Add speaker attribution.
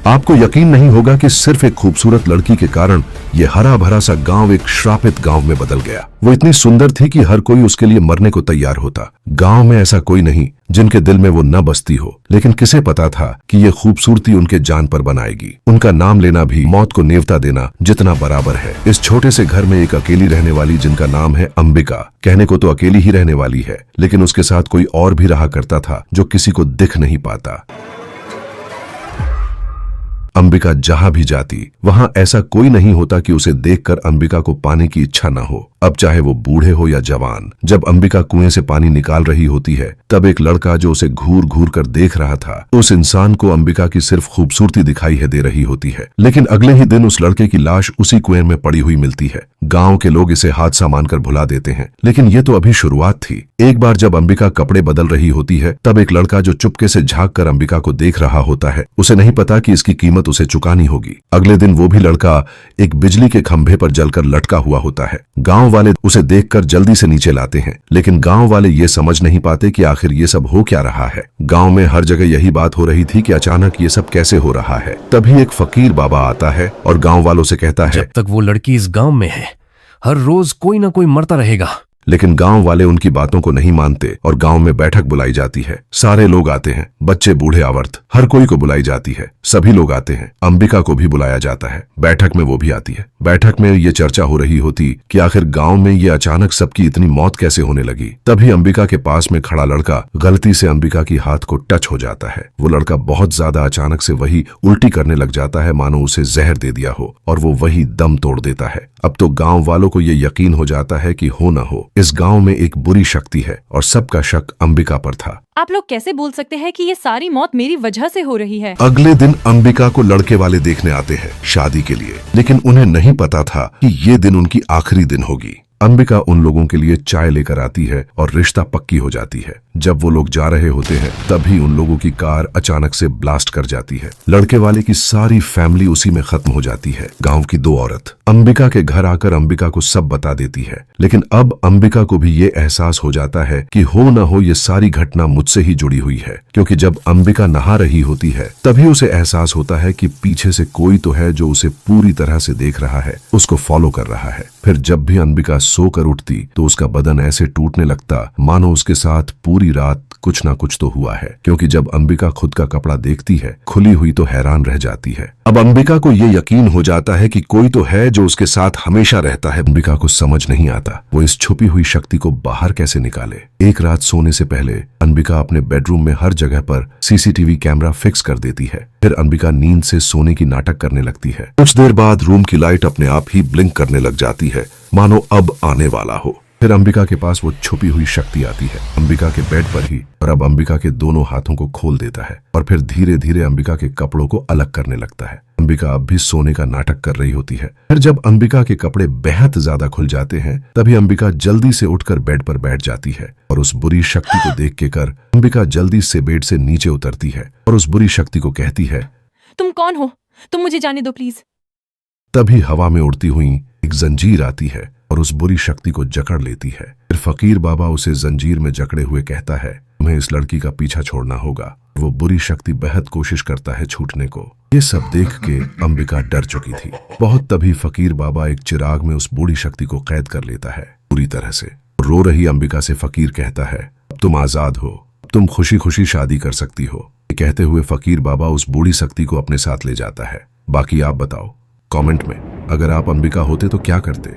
Speaker 1: आपको यकीन नहीं होगा कि सिर्फ एक खूबसूरत लड़की के कारण ये हरा भरा सा गांव एक श्रापित गांव में बदल गया। वो इतनी सुंदर थी कि हर कोई उसके लिए मरने को तैयार होता। गांव में ऐसा कोई नहीं जिनके दिल में वो न बसती हो, लेकिन किसे पता था कि ये खूबसूरती उनके जान पर बनाएगी। उनका नाम लेना भी मौत को नेवता देना जितना बराबर है। इस छोटे से घर में एक अकेली रहने वाली जिनका नाम है अंबिका। कहने को तो अकेली ही रहने वाली है, लेकिन उसके साथ कोई और भी रहा करता था जो किसी को दिख नहीं पाता। अंबिका जहां भी जाती वहां ऐसा कोई नहीं होता कि उसे देखकर अंबिका को पाने की इच्छा न हो। अब चाहे वो बूढ़े हो या जवान, जब अंबिका कुएं से पानी निकाल रही होती है तब एक लड़का जो उसे घूर घूर कर देख रहा था, उस इंसान को अंबिका की सिर्फ खूबसूरती दिखाई है दे रही होती है। लेकिन अगले ही दिन उस लड़के की लाश उसी कुएं में पड़ी हुई मिलती है। गांव के लोग इसे हादसा मानकर भुला देते हैं, लेकिन ये तो अभी शुरुआत थी। एक बार जब अंबिका कपड़े बदल रही होती है तब एक लड़का जो चुपके से झांक कर अंबिका को देख रहा होता है, उसे नहीं पता कि इसकी कीमत उसे चुकानी होगी। अगले दिन वो भी लड़का एक बिजली के खंभे पर जलकर लटका हुआ होता है। गांव वाले उसे देखकर जल्दी से नीचे लाते हैं, लेकिन गांव वाले ये समझ नहीं पाते कि आखिर ये सब हो क्या रहा है। गांव में हर जगह यही बात हो रही थी कि अचानक ये सब कैसे हो रहा है। तभी एक फकीर बाबा आता है और गांव वालों से कहता है,
Speaker 2: जब तक वो लड़की इस गांव में है हर रोज कोई ना कोई मरता रहेगा।
Speaker 1: लेकिन गांव वाले उनकी बातों को नहीं मानते और गांव में बैठक बुलाई जाती है। सारे लोग आते हैं, बच्चे बूढ़े औरत, हर कोई को बुलाई जाती है। सभी लोग आते हैं, अंबिका को भी बुलाया जाता है। बैठक में वो भी आती है। बैठक में ये चर्चा हो रही होती कि आखिर गांव में ये अचानक सबकी इतनी मौत कैसे होने लगी। तभी अंबिका के पास में खड़ा लड़का गलती से अंबिका की हाथ को टच हो जाता है। वो लड़का बहुत ज्यादा अचानक से वही उल्टी करने लग जाता है, मानो उसे जहर दे दिया हो, और वो वही दम तोड़ देता है। अब तो गांव वालों को ये यकीन हो जाता है कि हो न हो इस गांव में एक बुरी शक्ति है और सबका शक अंबिका पर था।
Speaker 3: आप लोग कैसे बोल सकते हैं कि ये सारी मौत मेरी वजह से हो रही है?
Speaker 1: अगले दिन अंबिका को लड़के वाले देखने आते हैं शादी के लिए, लेकिन उन्हें नहीं पता था कि ये दिन उनकी आखिरी दिन होगी। अंबिका उन लोगों के लिए चाय लेकर आती है और रिश्ता पक्की हो जाती है। जब वो लोग जा रहे होते हैं तभी उन लोगों की कार अचानक से ब्लास्ट कर जाती है। लड़के वाले की सारी फैमिली उसी में खत्म हो जाती है। गांव की दो औरत अंबिका के घर आकर अंबिका को सब बता देती है, लेकिन अब अंबिका को भी ये एहसास हो जाता है कि हो न हो ये सारी घटना मुझसे ही जुड़ी हुई है, क्योंकि जब अंबिका नहा रही होती है तभी उसे एहसास होता है कि पीछे से कोई तो है जो उसे पूरी तरह से देख रहा है, उसको फॉलो कर रहा है। फिर जब भी अंबिका सोकर उठती तो उसका बदन ऐसे टूटने लगता मानो उसके साथ पूरी रात कुछ ना कुछ तो हुआ है, क्योंकि जब अंबिका खुद का कपड़ा देखती है खुली हुई तो हैरान रह जाती है। अब अंबिका को ये यकीन हो जाता है कि कोई तो है जो उसके साथ हमेशा रहता है। अंबिका को समझ नहीं आता वो इस छुपी हुई शक्ति को बाहर कैसे निकाले। एक रात सोने से पहले अंबिका अपने बेडरूम में हर जगह पर सीसीटीवी कैमरा फिक्स कर देती है। फिर अंबिका नींद से सोने की नाटक करने लगती है। कुछ देर बाद रूम की लाइट अपने आप ही ब्लिंक करने लग जाती है, मानो अब आने वाला हो। फिर अंबिका के पास वो छुपी हुई शक्ति आती है अंबिका के बेड पर ही, और अब अंबिका के दोनों हाथों को खोल देता है और फिर धीरे धीरे अंबिका के कपड़ों को अलग करने लगता है। अंबिका अब भी सोने का नाटक कर रही होती है। फिर जब अंबिका के कपड़े बेहद ज्यादा खुल जाते हैं तभी अंबिका जल्दी से उठकर बेड पर बैठ जाती है, और उस बुरी शक्ति को देख के कर अंबिका जल्दी से बेड से नीचे उतरती है और उस बुरी शक्ति को कहती है,
Speaker 3: तुम कौन हो? तुम मुझे जाने दो प्लीज।
Speaker 1: तभी हवा में उड़ती हुई एक जंजीर आती है और उस बुरी शक्ति को जकड़ लेती है। फिर फकीर बाबा उसे जंजीर में जकड़े हुए कहता है, तुम्हें इस लड़की का पीछा छोड़ना होगा। वो बुरी शक्ति बेहद कोशिश करता है छूटने को। ये सब देख के अंबिका डर चुकी थी बहुत। तभी फकीर बाबा एक चिराग में उस बुरी शक्ति को कैद कर लेता है पूरी तरह से। रो रही अंबिका से फकीर कहता है, अब तुम आजाद हो, तुम खुशी खुशी शादी कर सकती हो। ये कहते हुए फकीर बाबा उस बूढ़ी शक्ति को अपने साथ ले जाता है। बाकी आप बताओ कमेंट में, अगर आप अंबिका होते तो क्या करते?